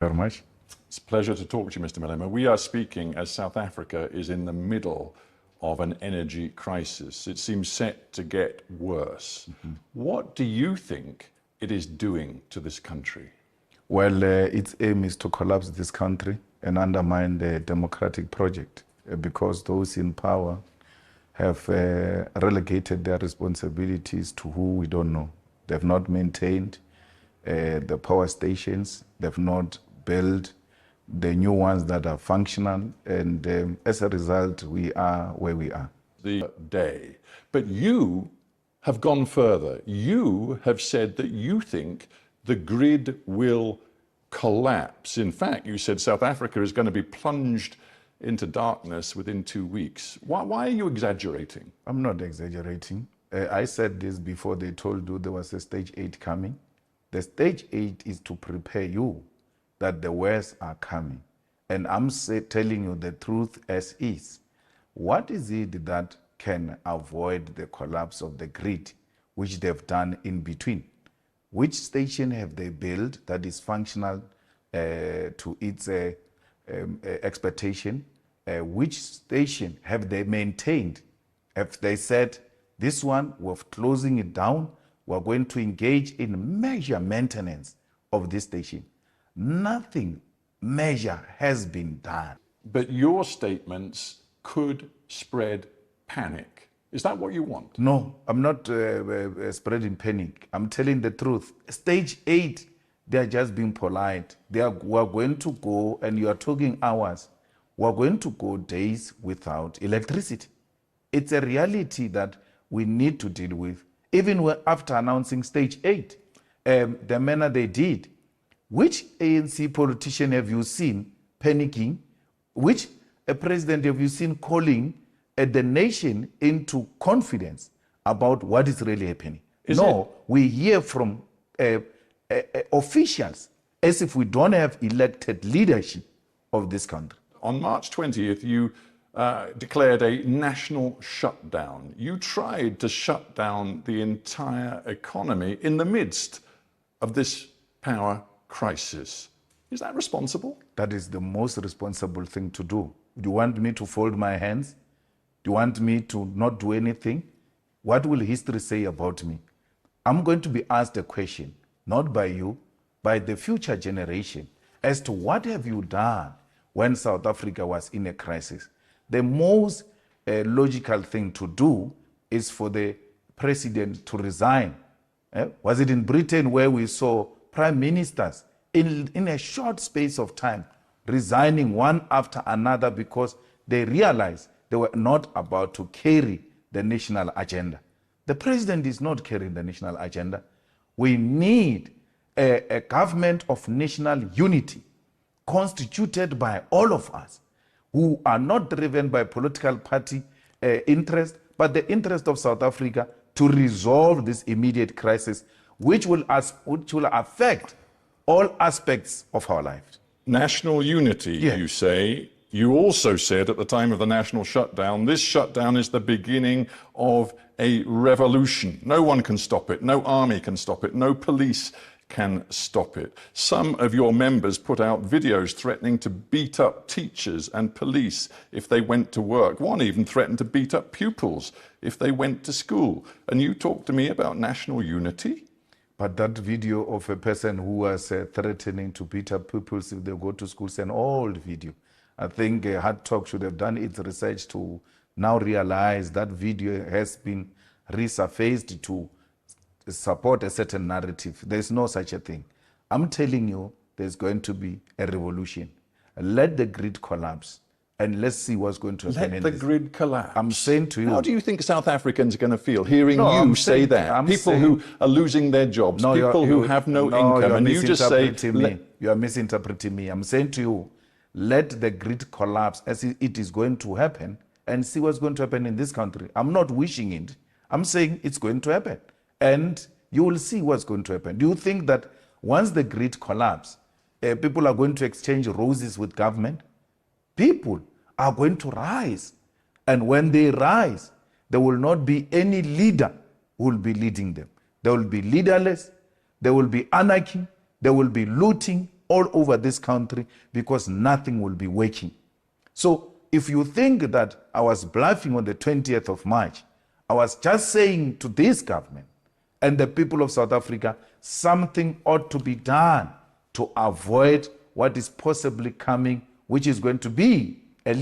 Very much. It's a pleasure to talk to you, Mr. Malema. We are speaking as South Africa is in the middle of an energy crisis. It seems set to get worse. What do you think it is doing to this country? Well, its aim is to collapse this country and undermine the democratic project because those in power have relegated their responsibilities to who we don't know. They've not maintained the power stations. They've not built the new ones that are functional. And as a result, we are where we are. The day. But you have gone further. You have said that you think the grid will collapse. In fact, you said South Africa is going to be plunged into darkness within 2 weeks. Why are you exaggerating? I'm not exaggerating. I said this before they told you there was a stage 8 coming. The stage 8 is to prepare you that the worst are coming. And I'm telling you the truth as is. What is it that can avoid the collapse of the grid, which they've done in between? Which station have they built that is functional to its expectation? Which station have they maintained? Have they said, this one, we're closing it down, we're going to engage in major maintenance of this station? Nothing major has been done. But your statements could spread panic. Is that what you want? No, I'm not spreading panic. I'm telling the truth. Stage 8, they're just being polite. We're going to go, and you are talking hours, we're going to go days without electricity. It's a reality that we need to deal with. Even after announcing stage 8, the manner they did, which ANC politician have you seen panicking? Which president have you seen calling the nation into confidence about what is really happening? We hear from officials as if we don't have elected leadership of this country. On March 20th, you declared a national shutdown. You tried to shut down the entire economy in the midst of this power crisis. Is that responsible? That is the most responsible thing to do. Do you want me to fold my hands? Do you want me to not do anything? What will history say about me? I'm going to be asked a question, not by you, by the future generation, as to what have you done when South Africa was in a crisis. The most logical thing to do is for the president to resign. Was it in Britain where we saw prime ministers in a short space of time resigning one after another because they realized they were not about to carry the national agenda? The president is not carrying the national agenda. We need a government of national unity constituted by all of us who are not driven by political party interest, but the interest of South Africa to resolve this immediate crisis, which will affect all aspects of our lives. National unity, yes. You say. You also said at the time of the national shutdown, this shutdown is the beginning of a revolution. No one can stop it. No army can stop it. No police can stop it. Some of your members put out videos threatening to beat up teachers and police if they went to work. One even threatened to beat up pupils if they went to school. And you talk to me about national unity? But that video of a person who was threatening to beat up pupils if they go to school is an old video. I think Hard Talk should have done its research to now realize that video has been resurfaced to support a certain narrative. There's no such a thing. I'm telling you, there's going to be a revolution. Let the grid collapse and let's see what's going to happen. Let the grid collapse. I'm saying to you. How do you think South Africans are going to feel hearing you say that? People who are losing their jobs, people who have no income, and you just say... You are misinterpreting me. I'm saying to you, let the grid collapse as it is going to happen and see what's going to happen in this country. I'm not wishing it. I'm saying it's going to happen. And you will see what's going to happen. Do you think that once the grid collapses, people are going to exchange roses with government? People are going to rise. And when they rise, there will not be any leader who will be leading them. There will be leaderless, there will be anarchy, there will be looting, all over this country because nothing will be working. So if you think that I was bluffing on the 20th of March, I was just saying to this government and the people of South Africa, something ought to be done to avoid what is possibly coming, which is going to be a